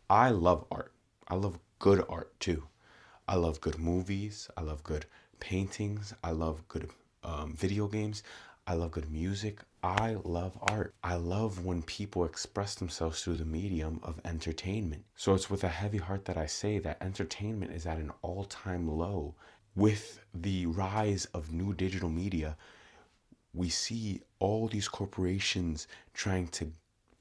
I love art. I love good art too. I love good movies. I love good paintings. I love good video games. I love good music. I love art. I love when people express themselves through the medium of entertainment. So it's with a heavy heart that I say that entertainment is at an all-time low. With the rise of new digital media, we see all these corporations trying to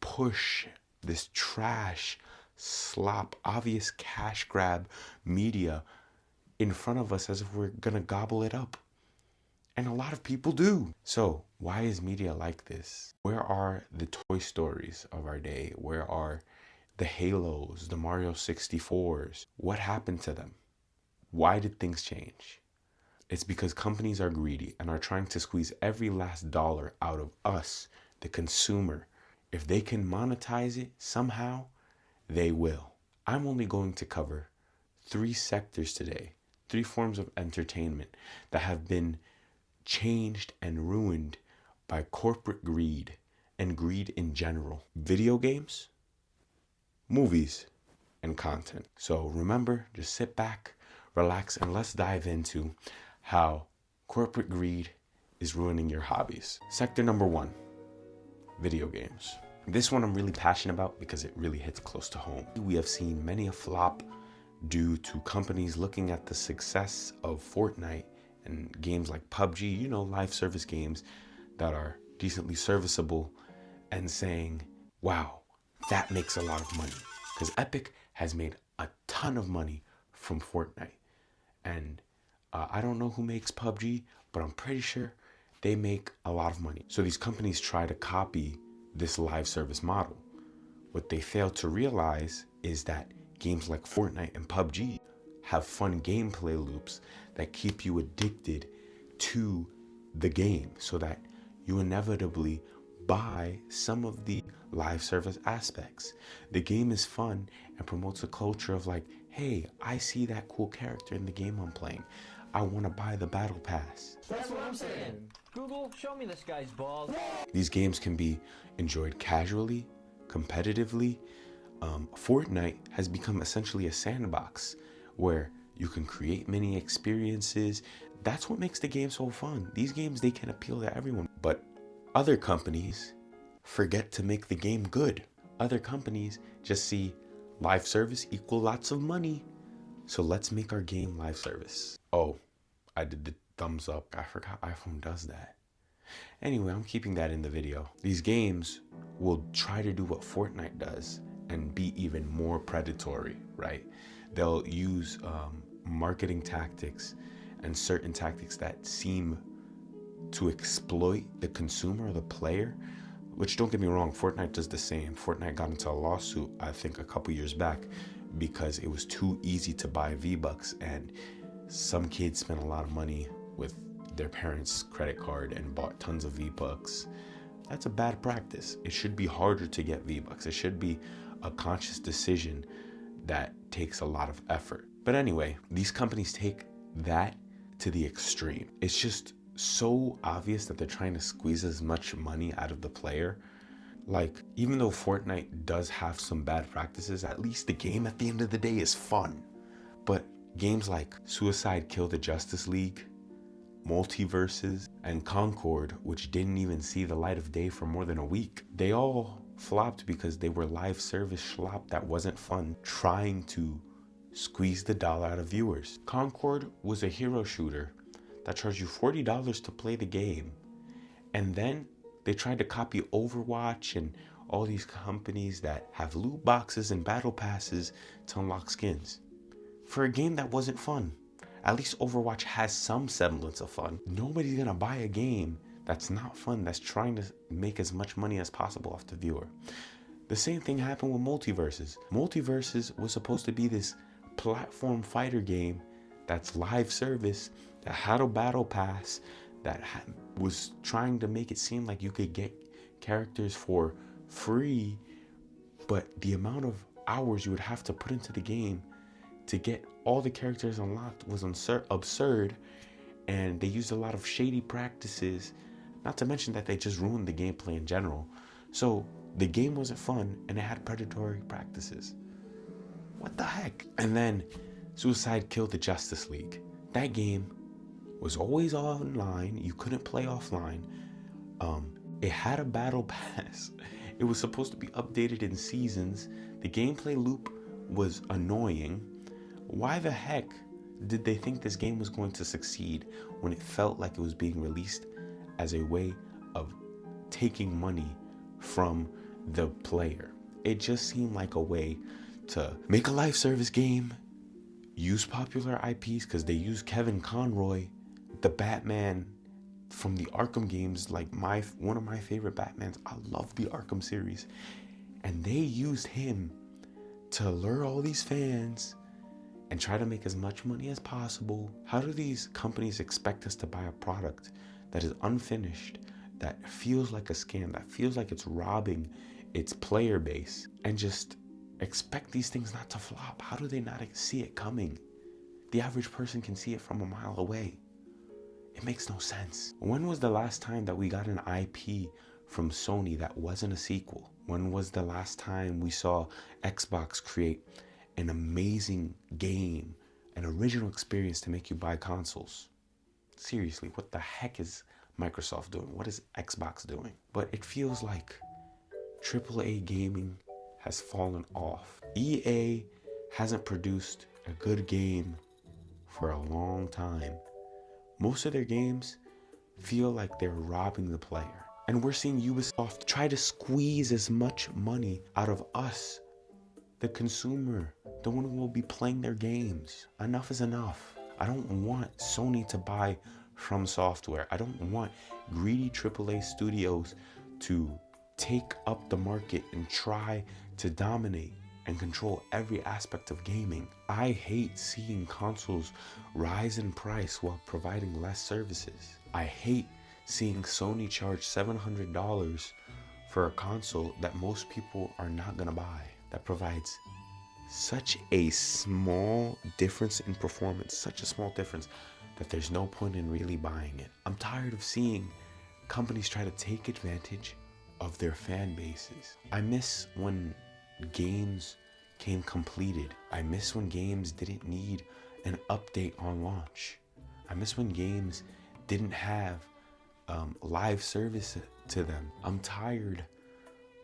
push this trash, slop, obvious cash grab media in front of us as if we're gonna gobble it up. And a lot of people do. So, why is media like this? Where are the Toy Stories of our day? Where are the Halos, the Mario 64s? What happened to them? Why did things change? It's because companies are greedy and are trying to squeeze every last dollar out of us, the consumer. If they can monetize it somehow, they will. I'm only going to cover 3 sectors today, 3 forms of entertainment that have been changed and ruined by corporate greed and greed in general. Video games, movies, and content. So remember, just sit back, relax, and let's dive into how corporate greed is ruining your hobbies. Sector number 1, video games. This one I'm really passionate about because it really hits close to home. We have seen many a flop due to companies looking at the success of Fortnite and games like PUBG, live service games that are decently serviceable, and saying, wow, that makes a lot of money. Because Epic has made a ton of money from Fortnite. And I don't know who makes PUBG, but I'm pretty sure they make a lot of money. So these companies try to copy this live service model. What they fail to realize is that games like Fortnite and PUBG have fun gameplay loops that keep you addicted to the game so that you inevitably buy some of the live service aspects. The game is fun and promotes a culture of like, hey, I see that cool character in the game I'm playing. I want to buy the battle pass. That's what I'm saying. Google, show me this guy's balls. These games can be enjoyed casually, competitively. Fortnite has become essentially a sandbox where you can create mini experiences. That's what makes the game so fun. These games, they can appeal to everyone. But other companies forget to make the game good. Other companies just see live service equal lots of money. So let's make our game live service. Oh, I did the thumbs up. I forgot iPhone does that. Anyway, I'm keeping that in the video. These games will try to do what Fortnite does and be even more predatory, right? They'll use marketing tactics and certain tactics that seem to exploit the consumer or the player, which, don't get me wrong, Fortnite does the same. Fortnite got into a lawsuit, I think, a couple years back because it was too easy to buy V-Bucks, and some kids spent a lot of money with their parents' credit card and bought tons of V-Bucks. That's a bad practice. It should be harder to get V-Bucks. It should be a conscious decision that takes a lot of effort. But anyway, these companies take that to the extreme. It's just so obvious that they're trying to squeeze as much money out of the player. Like, even though Fortnite does have some bad practices, at least the game at the end of the day is fun. But games like Suicide Kill the Justice League, Multiverses, and Concord, which didn't even see the light of day for more than a week, they all flopped because they were live service schlop that wasn't fun, trying to squeeze the dollar out of viewers. Concord was a hero shooter that charged you $40 to play the game. And then they tried to copy Overwatch and all these companies that have loot boxes and battle passes to unlock skins for a game that wasn't fun. At least Overwatch has some semblance of fun. Nobody's gonna buy a game that's not fun, that's trying to make as much money as possible off the viewer. The same thing happened with Multiverses. Multiverses was supposed to be this platform fighter game that's live service, that had a battle pass, that was trying to make it seem like you could get characters for free, but the amount of hours you would have to put into the game to get all the characters unlocked was absurd, and they used a lot of shady practices, not to mention that they just ruined the gameplay in general. So the game wasn't fun and it had predatory practices. What the heck? And then Suicide killed the Justice League. That game was always online. You couldn't play offline. It had a battle pass. It was supposed to be updated in seasons. The gameplay loop was annoying. Why the heck did they think this game was going to succeed when it felt like it was being released as a way of taking money from the player? It just seemed like a way to make a live service game, use popular IPs, because they use Kevin Conroy, the Batman from the Arkham games, like one of my favorite Batmans. I love the Arkham series. And they used him to lure all these fans and try to make as much money as possible. How do these companies expect us to buy a product that is unfinished, that feels like a scam, that feels like it's robbing its player base, and just expect these things not to flop? How do they not see it coming? The average person can see it from a mile away. It makes no sense. When was the last time that we got an IP from Sony that wasn't a sequel? When was the last time we saw Xbox create an amazing game, an original experience to make you buy consoles? Seriously, what the heck is Microsoft doing? What is Xbox doing? But it feels like AAA gaming has fallen off. EA hasn't produced a good game for a long time. Most of their games feel like they're robbing the player. And we're seeing Ubisoft try to squeeze as much money out of us, the consumer, the one who will be playing their games. Enough is enough. I don't want Sony to buy From Software. I don't want greedy AAA studios to take up the market and try to dominate and control every aspect of gaming. I hate seeing consoles rise in price while providing less services. I hate seeing Sony charge $700 for a console that most people are not gonna buy, that provides such a small difference in performance, such a small difference that there's no point in really buying it. I'm tired of seeing companies try to take advantage of their fan bases. I miss when games came completed. I miss when games didn't need an update on launch. I miss when games didn't have live service to them. I'm tired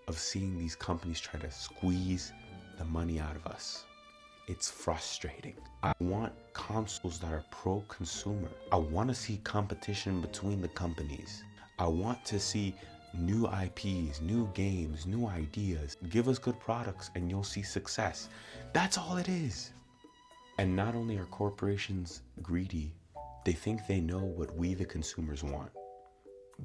of seeing these companies try to squeeze the money out of us. It's frustrating. I want consoles that are pro-consumer. I want to see competition between the companies. I want to see new IPs, new games, new ideas. Give us good products and you'll see success. That's all it is. And not only are corporations greedy, they think they know what we the consumers want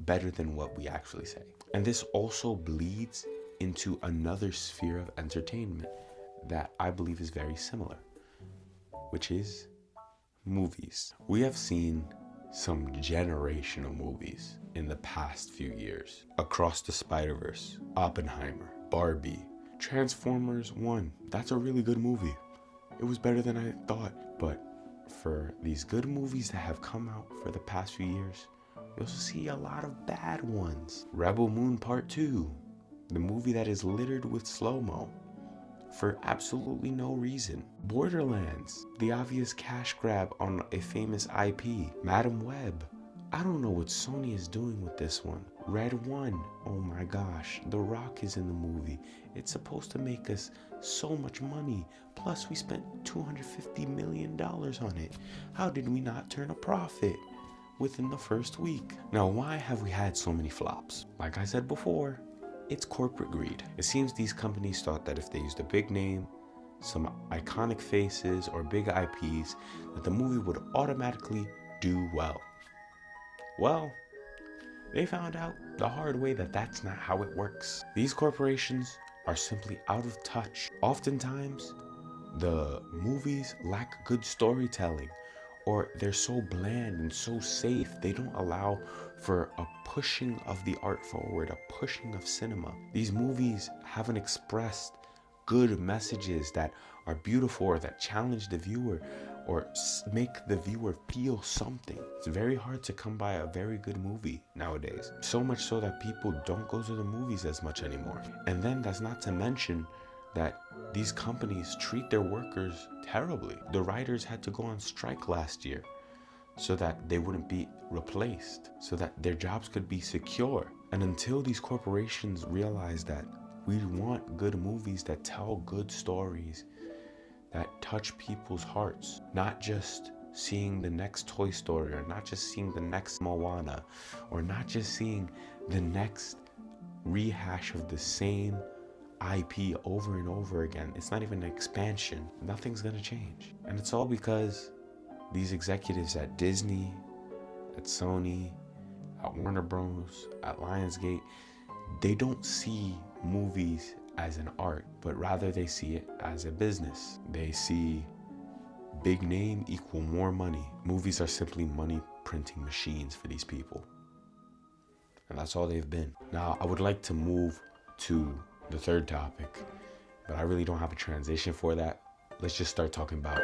better than what we actually say. And this also bleeds into another sphere of entertainment that I believe is very similar, which is movies. We have seen some generational movies in the past few years. Across the Spider-Verse, Oppenheimer, Barbie, Transformers 1. That's a really good movie. It was better than I thought. But for these good movies that have come out for the past few years, you also see a lot of bad ones. Rebel Moon Part 2, the movie that is littered with slow-mo for absolutely no reason. Borderlands, the obvious cash grab on a famous IP. Madam Web. I don't know what Sony is doing with this one. Red 1, oh my gosh, The Rock is in the movie. It's supposed to make us so much money. Plus we spent $250 million on it. How did we not turn a profit within the first week? Now, why have we had so many flops? Like I said before, it's corporate greed. It seems these companies thought that if they used a big name, some iconic faces, or big IPs, that the movie would automatically do well. Well, they found out the hard way that that's not how it works. These corporations are simply out of touch. Oftentimes, the movies lack good storytelling, or they're so bland and so safe, they don't allow for a pushing of the art forward, a pushing of cinema. These movies haven't expressed good messages that are beautiful or that challenge the viewer or make the viewer feel something. It's very hard to come by a very good movie nowadays. So much so that people don't go to the movies as much anymore. And then that's not to mention that these companies treat their workers terribly. The writers had to go on strike last year so that they wouldn't be replaced, so that their jobs could be secure. And until these corporations realize that we want good movies that tell good stories, that touch people's hearts, not just seeing the next Toy Story, or not just seeing the next Moana, or not just seeing the next rehash of the same IP over and over again. It's not even an expansion. Nothing's gonna change. And it's all because these executives at Disney, at Sony, at Warner Bros., at Lionsgate, they don't see movies as an art, but rather they see it as a business. They see big name equal more money. Movies are simply money printing machines for these people. And that's all they've been. Now, I would like to move to the third topic, but I really don't have a transition for that. Let's just start talking about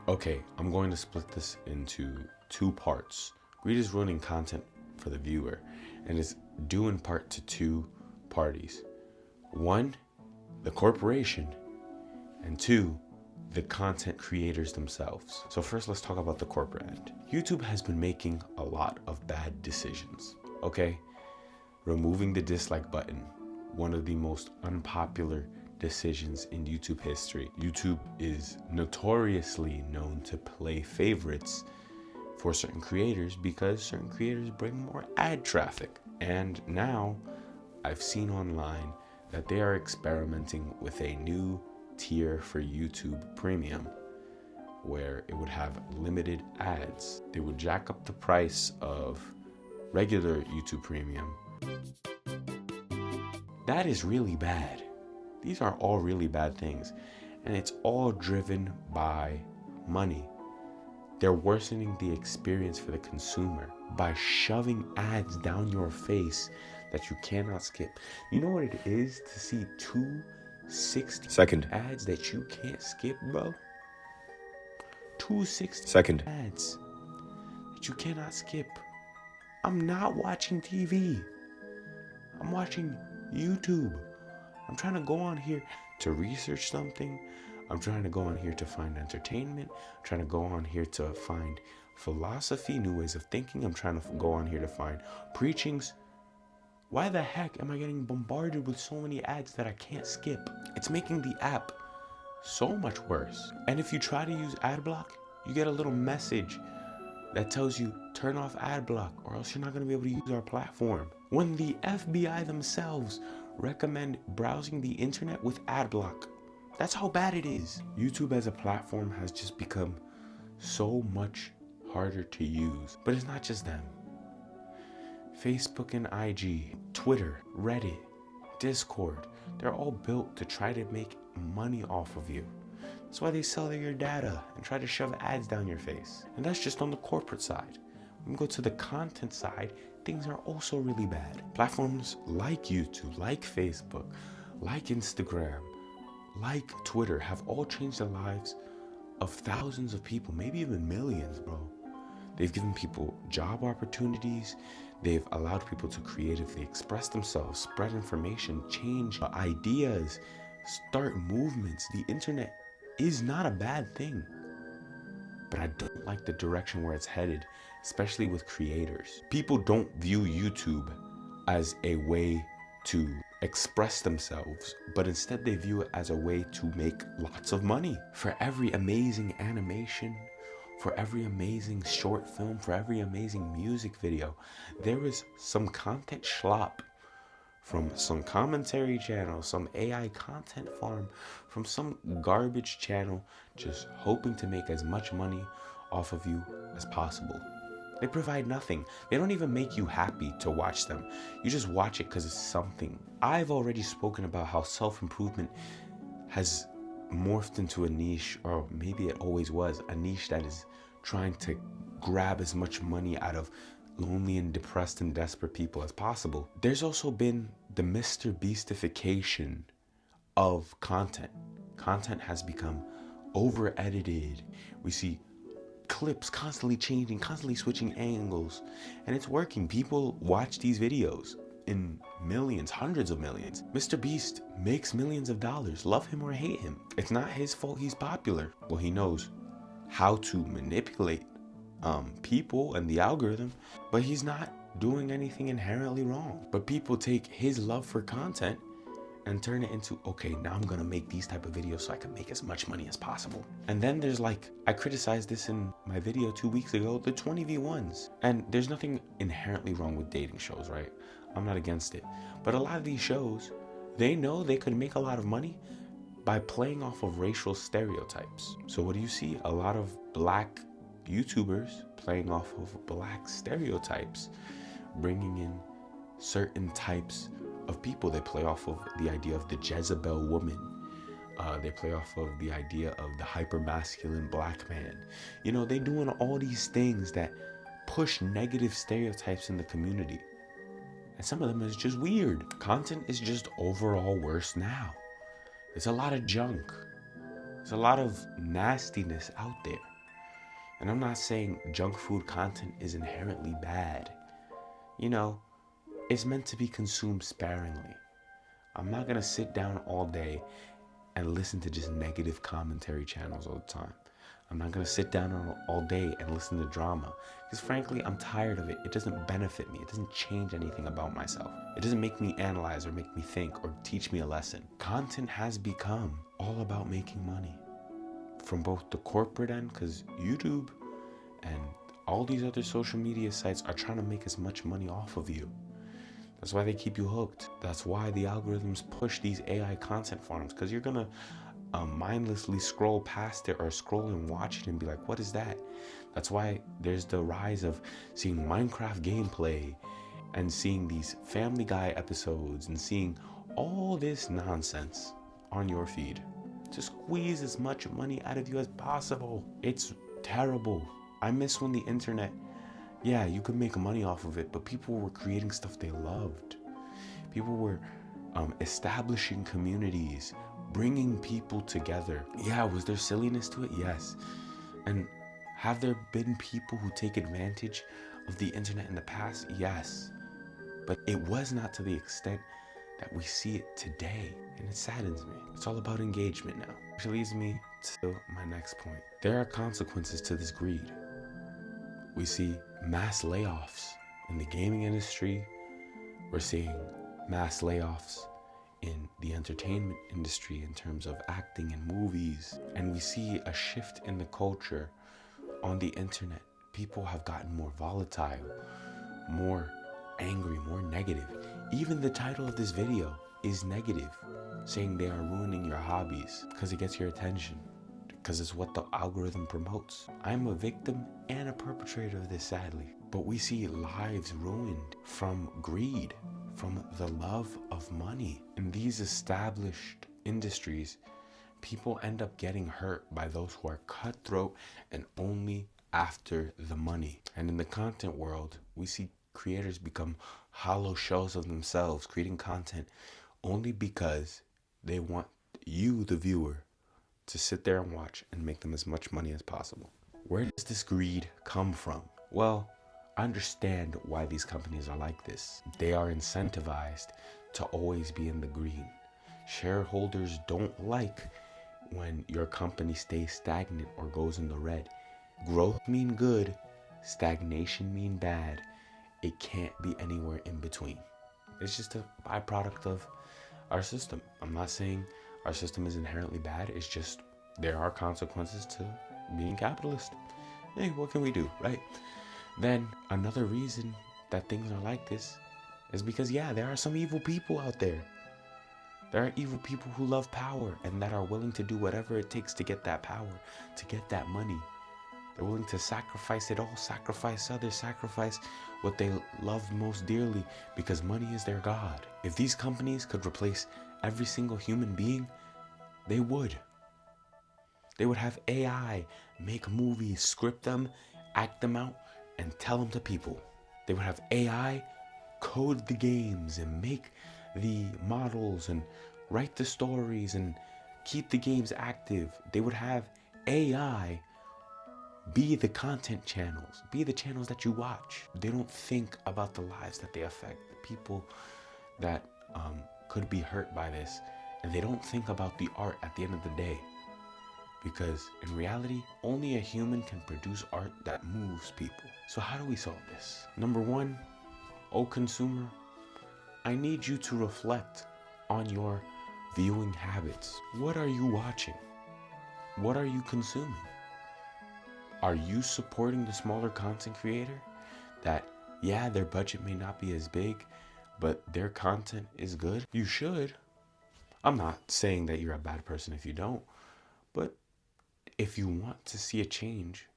Okay, I'm going to split this into two parts. Greed is ruining content for the viewer, and it's due in part to two parties. One, the corporation, and two, the content creators themselves. So first, let's talk about the corporate end. YouTube has been making a lot of bad decisions, okay? Removing the dislike button, one of the most unpopular decisions in YouTube history. YouTube is notoriously known to play favorites for certain creators because certain creators bring more ad traffic. And now I've seen online that they are experimenting with a new tier for YouTube Premium where it would have limited ads. They would jack up the price of regular YouTube Premium. That is really bad. These are all really bad things, and it's all driven by money. They're worsening the experience for the consumer by shoving ads down your face that you cannot skip. You know what it is to see 260 ads that you can't skip, bro? 260 ads that you cannot skip. I'm not watching TV. I'm watching YouTube. I'm trying to go on here to research something. I'm trying to go on here to find entertainment. I'm trying to go on here to find philosophy, new ways of thinking. I'm trying to go on here to find preachings. Why the heck am I getting bombarded with so many ads that I can't skip? It's making the app so much worse. And if you try to use ad block, you get a little message that tells you turn off ad block or else you're not going to be able to use our platform. When the FBI themselves recommend browsing the internet with ad block. That's how bad it is. YouTube as a platform has just become so much harder to use. But it's not just them. Facebook and IG, Twitter, Reddit, Discord, they're all built to try to make money off of you. That's why they sell your data and try to shove ads down your face. And that's just on the corporate side. When we go to the content side, things are also really bad. Platforms like YouTube, like Facebook, like Instagram, like Twitter have all changed the lives of thousands of people, maybe even millions, bro. They've given people job opportunities. They've allowed people to creatively express themselves, spread information, change ideas, start movements. The internet is not a bad thing, but I don't like the direction where it's headed, especially with creators. People don't view YouTube as a way to express themselves, but instead they view it as a way to make lots of money. For every amazing animation, for every amazing short film, for every amazing music video, there is some content schlop from some commentary channel, some AI content farm, from some garbage channel, just hoping to make as much money off of you as possible. They provide nothing. They don't even make you happy to watch them. You just watch it because it's something. I've already spoken about how self-improvement has morphed into a niche, or maybe it always was, a niche that is trying to grab as much money out of lonely and depressed and desperate people as possible. There's also been the Mr. Beastification of content. Content has become over edited. We see clips constantly changing, constantly switching angles, and it's working. People watch these videos in millions, hundreds of millions. Mr. Beast makes millions of dollars. Love him or hate him, it's not his fault he's popular. Well, he knows how to manipulate people and the algorithm, but he's not doing anything inherently wrong. But people take his love for content and turn it into, okay, now I'm gonna make these type of videos so I can make as much money as possible. And then there's like, I criticized this in my video 2 weeks ago, the 20v1s. And there's nothing inherently wrong with dating shows, right? I'm not against it. But a lot of these shows, they know they could make a lot of money by playing off of racial stereotypes. So what do you see? A lot of black YouTubers playing off of black stereotypes, bringing in certain types of people. They play off of the idea of the Jezebel woman. They play off of the idea of the hyper-masculine black man. You know, they doing all these things that push negative stereotypes in the community. And some of them is just weird. Content is just overall worse now. There's a lot of junk. There's a lot of nastiness out there. And I'm not saying junk food content is inherently bad. You know, it's meant to be consumed sparingly. I'm not gonna sit down all day and listen to just negative commentary channels all the time. I'm not gonna sit down all day and listen to drama, because frankly, I'm tired of it. It doesn't benefit me. It doesn't change anything about myself. It doesn't make me analyze or make me think or teach me a lesson. Content has become all about making money. From both the corporate end, because YouTube and all these other social media sites are trying to make as much money off of you. That's why they keep you hooked. That's why the algorithms push these AI content farms, because you're gonna mindlessly scroll past it or scroll and watch it and be like, what is that? That's why there's the rise of seeing Minecraft gameplay and seeing these Family Guy episodes and seeing all this nonsense on your feed to squeeze as much money out of you as possible. It's terrible. I miss when the internet, yeah, you could make money off of it, but people were creating stuff they loved. People were establishing communities, bringing people together. Yeah, was there silliness to it? Yes. And have there been people who take advantage of the internet in the past? Yes. But it was not to the extent that we see it today. And it saddens me. It's all about engagement now. Which leads me to my next point. There are consequences to this greed. We see mass layoffs in the gaming industry. We're seeing mass layoffs in the entertainment industry in terms of acting and movies. And we see a shift in the culture on the internet. People have gotten more volatile, more angry, more negative. Even the title of this video is negative, saying they are ruining your hobbies because it gets your attention, because it's what the algorithm promotes. I'm a victim and a perpetrator of this, sadly. But we see lives ruined from greed, from the love of money. In these established industries, people end up getting hurt by those who are cutthroat and only after the money. And in the content world, we see creators become hollow shells of themselves, creating content only because they want you, the viewer, to sit there and watch and make them as much money as possible. Where does this greed come from? Well, I understand why these companies are like this. They are incentivized to always be in the green. Shareholders don't like when your company stays stagnant or goes in the red. Growth mean good, stagnation mean bad. It can't be anywhere in between. It's just a byproduct of our system. I'm not saying our system is inherently bad. It's just there are consequences to being capitalist. Hey, what can we do, right? Then another reason that things are like this is because, yeah, there are some evil people out there. There are evil people who love power and that are willing to do whatever it takes to get that power, to get that money. They're willing to sacrifice it all, sacrifice others, sacrifice what they love most dearly because money is their god. If these companies could replace every single human being, they would. They would have AI make movies, script them, act them out, and tell them to people. They would have AI code the games and make the models and write the stories and keep the games active. They would have AI Be the content channels. Be the channels that you watch. They don't think about the lives that they affect, the people that could be hurt by this. And they don't think about the art at the end of the day. Because in reality, only a human can produce art that moves people. So how do we solve this? Number one, oh consumer, I need you to reflect on your viewing habits. What are you watching? What are you consuming? Are you supporting the smaller content creator that, yeah, their budget may not be as big, but their content is good? You should. I'm not saying that you're a bad person if you don't, but if you want to see a change,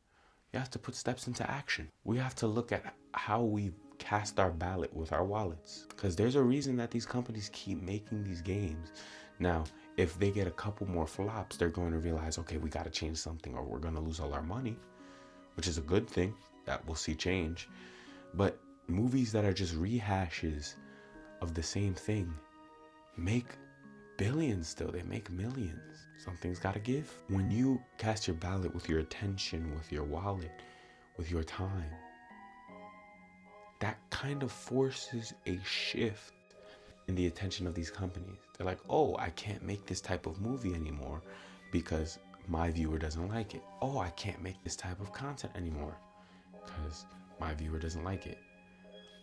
you have to put steps into action. We have to look at how we cast our ballot with our wallets, because there's a reason that these companies keep making these games. Now, if they get a couple more flops, they're going to realize, okay, we got to change something or we're going to lose all our money, which is a good thing that we'll see change. But movies that are just rehashes of the same thing make billions still. They make millions. Something's got to give. When you cast your ballot with your attention, with your wallet, with your time, that kind of forces a shift in the attention of these companies. They're like, oh, I can't make this type of movie anymore because my viewer doesn't like it. Oh, I can't make this type of content anymore because my viewer doesn't like it.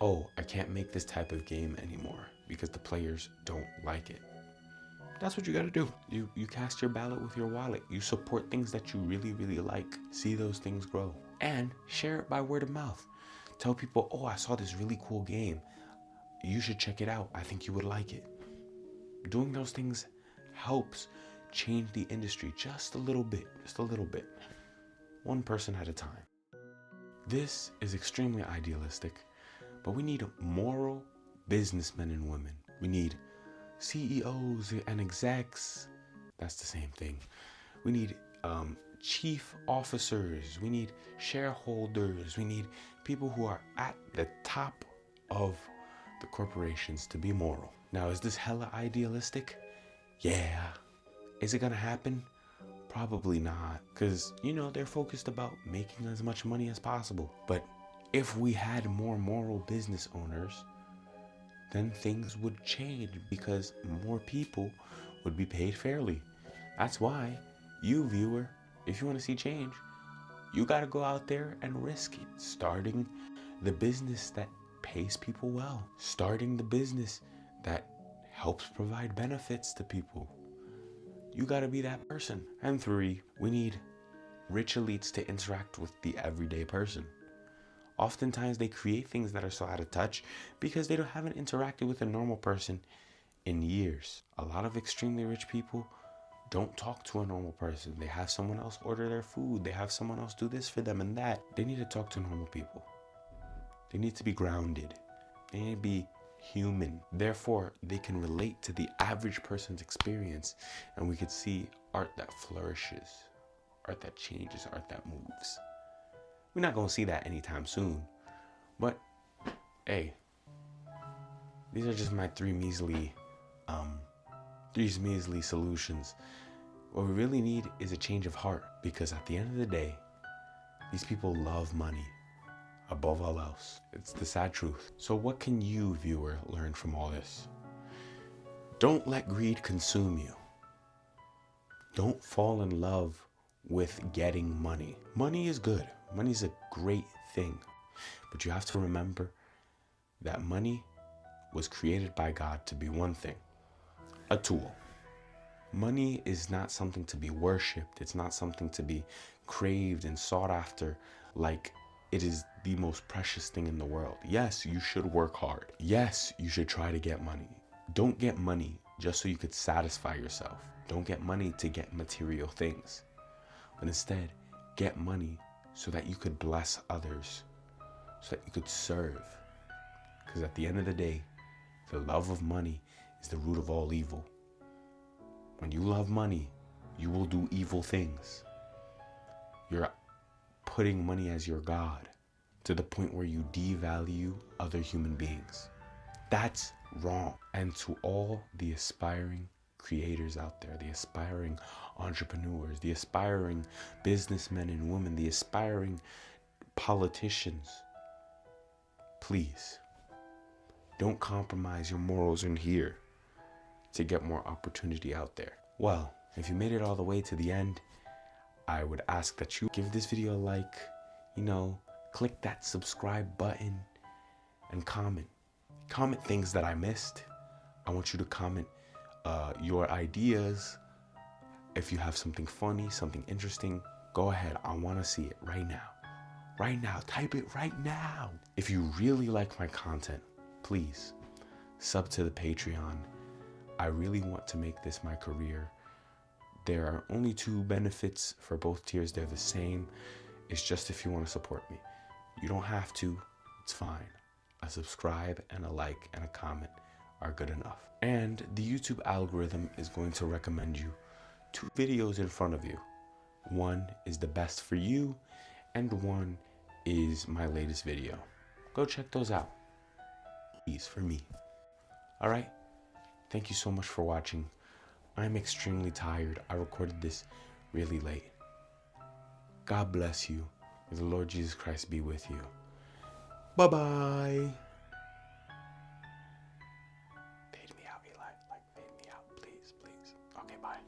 Oh, I can't make this type of game anymore because the players don't like it. That's what you got to do. You cast your ballot with your wallet. You support things that you really, really like. See those things grow. And share it by word of mouth. Tell people, oh, I saw this really cool game. You should check it out. I think you would like it. Doing those things helps change the industry just a little bit. Just a little bit. One person at a time. This is extremely idealistic, but we need moral businessmen and women. We need CEOs and execs. That's the same thing. We need chief officers. We need shareholders. We need people who are at the top of the corporations to be moral. Now, is this hella idealistic? Yeah. Is it gonna happen? Probably not, because they're focused about making as much money as possible. But if we had more moral business owners, then things would change because more people would be paid fairly. That's why you, viewer, if you want to see change, you got to go out there and risk it. Starting the business that pays people well. Starting the business that helps provide benefits to people. You got to be that person. And 3, we need rich elites to interact with the everyday person. Oftentimes they create things that are so out of touch because they haven't interacted with a normal person in years. A lot of extremely rich people don't talk to a normal person. They have someone else order their food. They have someone else do this for them and that. They need to talk to normal people. They need to be grounded. They need to be human. Therefore, they can relate to the average person's experience, and we could see art that flourishes, art that changes, art that moves. We're not going to see that anytime soon. But, hey, these are just my three measly solutions. What we really need is a change of heart, because at the end of the day, these people love money above all else. It's the sad truth. So what can you, viewer, learn from all this? Don't let greed consume you. Don't fall in love with getting money. Money is good. Money is a great thing. But you have to remember that money was created by God to be one thing, a tool. Money is not something to be worshipped. It's not something to be craved and sought after like it is the most precious thing in the world. Yes, you should work hard. Yes, you should try to get money. Don't get money just so you could satisfy yourself. Don't get money to get material things. But instead, get money so that you could bless others, so that you could serve. Because at the end of the day, the love of money is the root of all evil. When you love money, you will do evil things. You're putting money as your God to the point where you devalue other human beings. That's wrong. And to all the aspiring creators out there, the aspiring entrepreneurs, the aspiring businessmen and women, the aspiring politicians, please don't compromise your morals in here to get more opportunity out there. Well, if you made it all the way to the end, I would ask that you give this video a like, click that subscribe button, and comment. Comment things that I missed. I want you to comment your ideas. If you have something funny, something interesting, go ahead. I want to see it right now. Right now. Type it right now. If you really like my content, please sub to the Patreon. I really want to make this my career. There are only 2 benefits for both tiers. They're the same. It's just if you want to support me. You don't have to. It's fine. A subscribe and a like and a comment are good enough. And the YouTube algorithm is going to recommend you 2 videos in front of you. One is the best for you, and one is my latest video. Go check those out. Please, for me. All right? Thank you so much for watching. I'm extremely tired. I recorded this really late. God bless you. May the Lord Jesus Christ be with you. Bye-bye. Fade me out, Eli. Fade me out, please, please. Okay, bye.